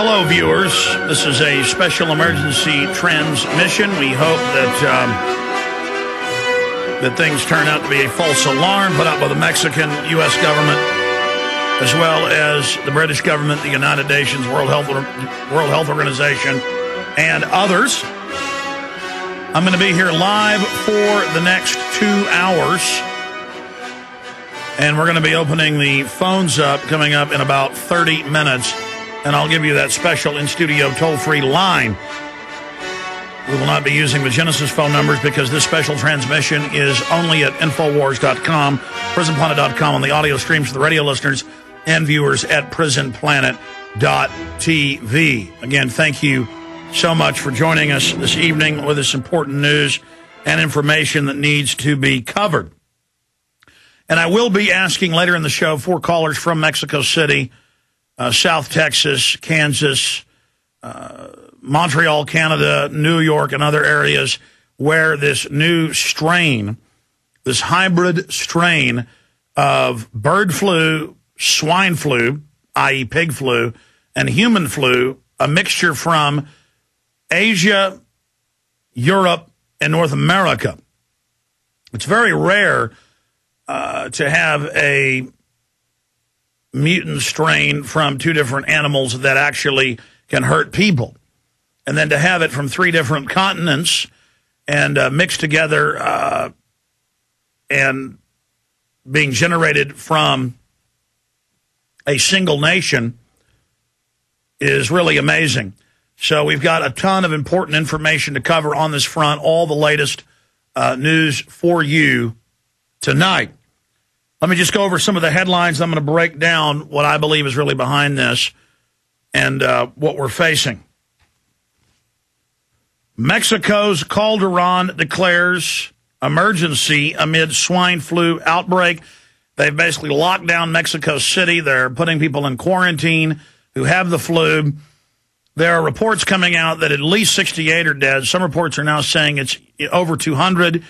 Hello, viewers. This is a special emergency transmission. We hope that things turn out to be a false alarm put out by the Mexican U.S. government, as well as the British government, the United Nations, World Health Organization, and others. I'm going to be here live for the next 2 hours, and we're going to be opening the phones up coming up in about 30 minutes. And I'll give you that special in-studio toll-free line. We will not be using the Genesis phone numbers because this special transmission is only at Infowars.com, PrisonPlanet.com on the audio streams for the radio listeners and viewers at PrisonPlanet.tv. Again, thank you so much for joining us this evening with this important news and information that needs to be covered. And I will be asking later in the show 4 callers from Mexico City, South Texas, Kansas, Montreal, Canada, New York, and other areas where this new strain, this hybrid strain of bird flu, swine flu, i.e. pig flu, and human flu, a mixture from Asia, Europe, and North America. It's very rare to have a mutant strain from 2 different animals that actually can hurt people. And then to have it from 3 different continents and mixed together and being generated from a single nation is really amazing. So we've got a ton of important information to cover on this front, all the latest news for you tonight. Let me just go over some of the headlines. I'm going to break down what I believe is really behind this and what we're facing. Mexico's Calderon declares emergency amid swine flu outbreak. They've basically locked down Mexico City. They're putting people in quarantine who have the flu. There are reports coming out that at least 68 are dead. Some reports are now saying it's over 200,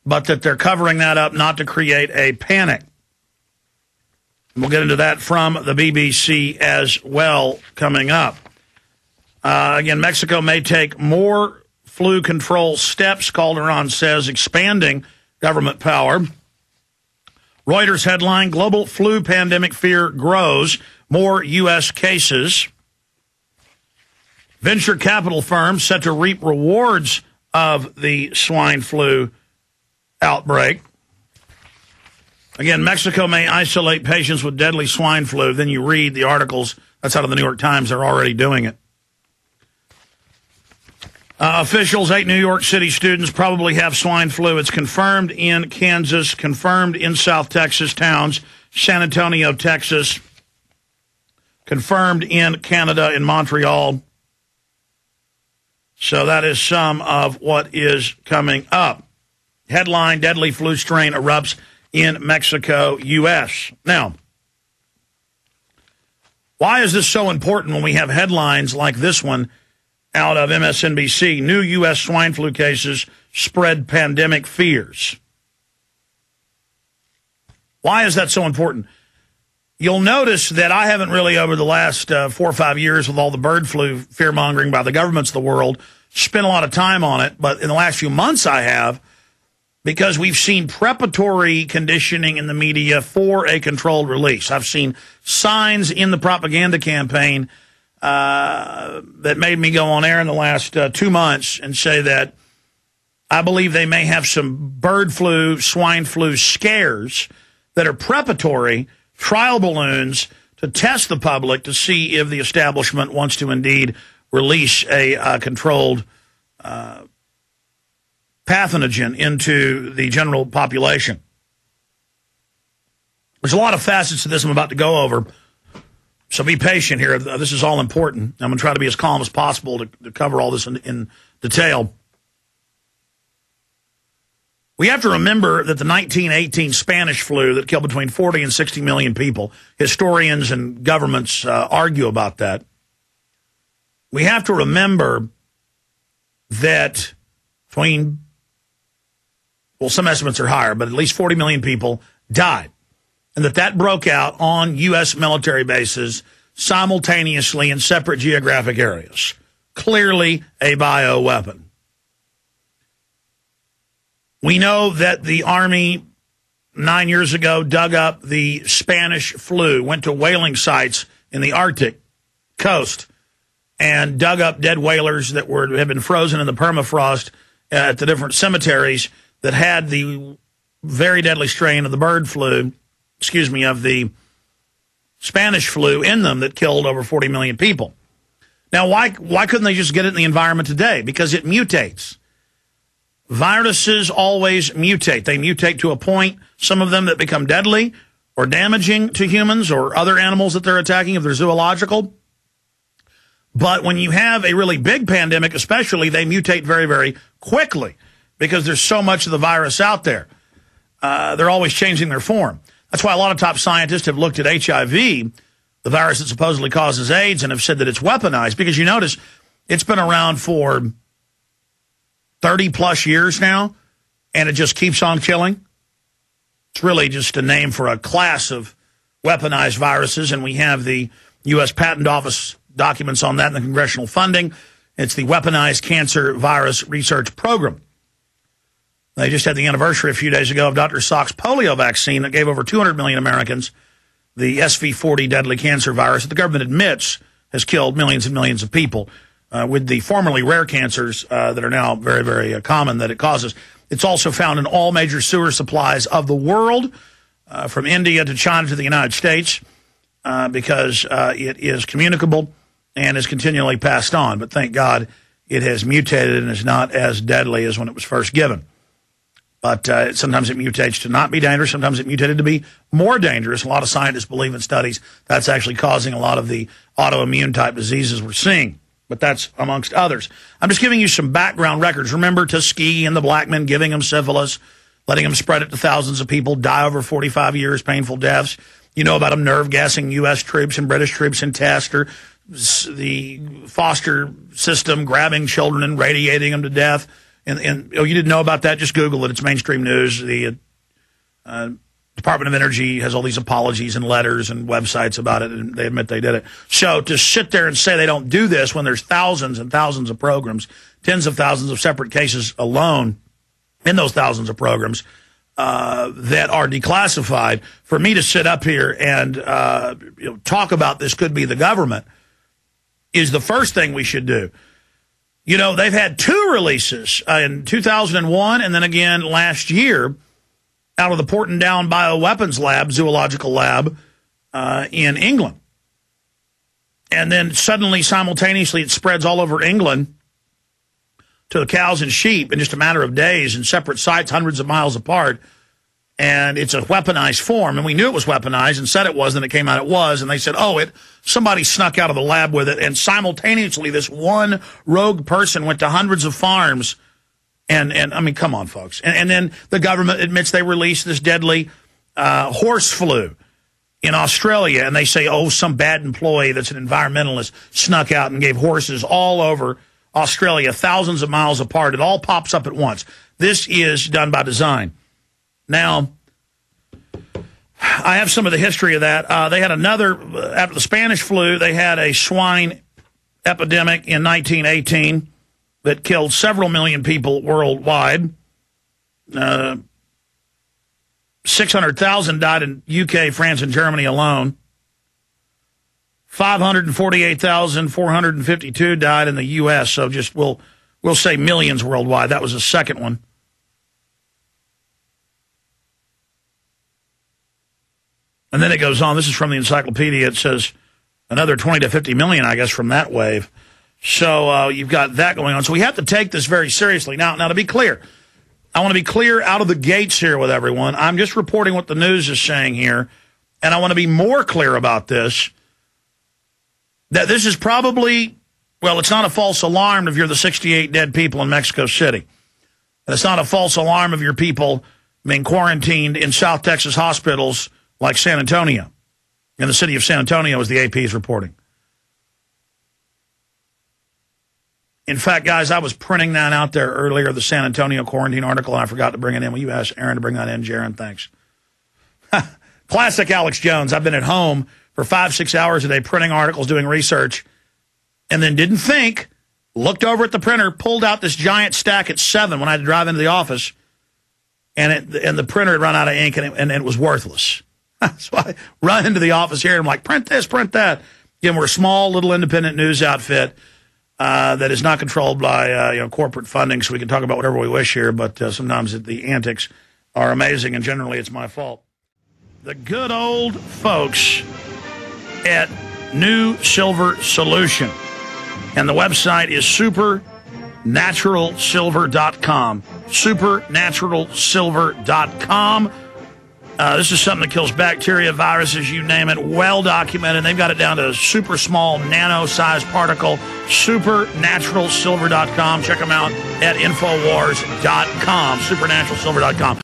but that they're covering that up not to create a panic. We'll get into that from the BBC as well coming up. Again, Mexico may take more flu control steps, Calderon says, expanding government power. Reuters headline, global flu pandemic fear grows, more U.S. cases. Venture capital firms set to reap rewards of the swine flu outbreak. Again, Mexico may isolate patients with deadly swine flu. Then you read the articles. That's out of the New York Times. They're already doing it. Officials, 8 New York City students probably have swine flu. It's confirmed in Kansas, confirmed in South Texas towns, San Antonio, Texas, confirmed in Canada, in Montreal. So that is some of what is coming up. Headline, deadly flu strain erupts in Mexico, U.S. Now, why is this so important when we have headlines like this one out of MSNBC? New U.S. swine flu cases spread pandemic fears. Why is that so important? You'll notice that I haven't really, over the last 4 or 5 years with all the bird flu fear-mongering by the governments of the world, spent a lot of time on it. But in the last few months I have, because we've seen preparatory conditioning in the media for a controlled release. I've seen signs in the propaganda campaign that made me go on air in the last 2 months and say that I believe they may have some bird flu, swine flu scares that are preparatory trial balloons to test the public to see if the establishment wants to indeed release a controlled pathogen into the general population. There's a lot of facets to this I'm about to go over, so be patient here. This is all important. I'm going to try to be as calm as possible to cover all this in detail. We have to remember that the 1918 Spanish flu that killed between 40 and 60 million people, historians and governments argue about that. We have to remember that between, well, some estimates are higher, but at least 40 million people died. And that broke out on U.S. military bases simultaneously in separate geographic areas. Clearly a bioweapon. We know that the Army 9 years ago dug up the Spanish flu, went to whaling sites in the Arctic coast, and dug up dead whalers that had been frozen in the permafrost at the different cemeteries that had the very deadly strain of the bird flu, of the Spanish flu in them that killed over 40 million people. Now, why couldn't they just get it in the environment today? Because it mutates. Viruses always mutate. They mutate to a point, some of them that become deadly or damaging to humans or other animals that they're attacking if they're zoological. But when you have a really big pandemic, especially, they mutate very, very quickly because there's so much of the virus out there. They're always changing their form. That's why a lot of top scientists have looked at HIV, the virus that supposedly causes AIDS, and have said that it's weaponized, because you notice it's been around for 30-plus years now, and it just keeps on killing. It's really just a name for a class of weaponized viruses, and we have the U.S. Patent Office documents on that and the congressional funding. It's the Weaponized Cancer Virus Research Program. They just had the anniversary a few days ago of Dr. Salk's polio vaccine that gave over 200 million Americans the SV40 deadly cancer virus that the government admits has killed millions and millions of people. With the formerly rare cancers that are now very, very common that it causes. It's also found in all major sewer supplies of the world, from India to China to the United States, because it is communicable and is continually passed on. But thank God it has mutated and is not as deadly as when it was first given. But sometimes it mutates to not be dangerous. Sometimes it mutated to be more dangerous. A lot of scientists believe in studies that's actually causing a lot of the autoimmune type diseases we're seeing. But that's amongst others. I'm just giving you some background records. Remember Tuskegee and the black men giving them syphilis, letting them spread it to thousands of people, die over 45 years, painful deaths. You know about them nerve gassing U.S. troops and British troops in test, or the foster system grabbing children and radiating them to death. And you didn't know about that? Just Google it. It's mainstream news. The Department of Energy has all these apologies and letters and websites about it, and they admit they did it. So to sit there and say they don't do this when there's thousands and thousands of programs, tens of thousands of separate cases alone in those thousands of programs that are declassified, for me to sit up here and talk about this could be the government is the first thing we should do. You know, they've had two releases in 2001 and then again last year out of the Portendown Bioweapons Lab, zoological lab in England. And then suddenly, simultaneously, it spreads all over England to the cows and sheep in just a matter of days in separate sites, hundreds of miles apart. And it's a weaponized form. And we knew it was weaponized and said it was, and it came out it was. And they said, somebody snuck out of the lab with it. And simultaneously, this one rogue person went to hundreds of farms. And I mean, come on, folks. And then the government admits they released this deadly horse flu in Australia. And they say, some bad employee that's an environmentalist snuck out and gave horses all over Australia, thousands of miles apart. It all pops up at once. This is done by design. Now, I have some of the history of that. They had another, after the Spanish flu, they had a swine epidemic in 1918 that killed several million people worldwide. 600,000 died in UK, France, and Germany alone. 548,452 died in the U.S., so just we'll say millions worldwide. That was the second one. And then it goes on. This is from the encyclopedia. It says another 20 to 50 million, I guess, from that wave. So you've got that going on. So we have to take this very seriously. Now, to be clear, I want to be clear out of the gates here with everyone. I'm just reporting what the news is saying here. And I want to be more clear about this, that this is probably, well, it's not a false alarm if you're the 68 dead people in Mexico City. And it's not a false alarm if your people being quarantined in South Texas hospitals like San Antonio. In the city of San Antonio, as the AP is reporting. In fact, guys, I was printing that out there earlier, the San Antonio quarantine article, and I forgot to bring it in. Will you ask Aaron to bring that in, Jaron? Thanks. Classic Alex Jones. I've been at home for 5-6 hours a day printing articles, doing research, and then didn't think, looked over at the printer, pulled out this giant stack at 7 when I had to drive into the office, and the printer had run out of ink, and it was worthless. So I run into the office here, and I'm like, print this, print that. Again, we're a small, little independent news outfit that is not controlled by corporate funding, so we can talk about whatever we wish here, but sometimes the antics are amazing, and generally it's my fault. The good old folks at New Silver Solution, and the website is supernaturalsilver.com. Supernaturalsilver.com. This is something that kills bacteria, viruses, you name it, well documented. They've got it down to a super small nano-sized particle. Supernaturalsilver.com. Check them out at Infowars.com. Supernaturalsilver.com.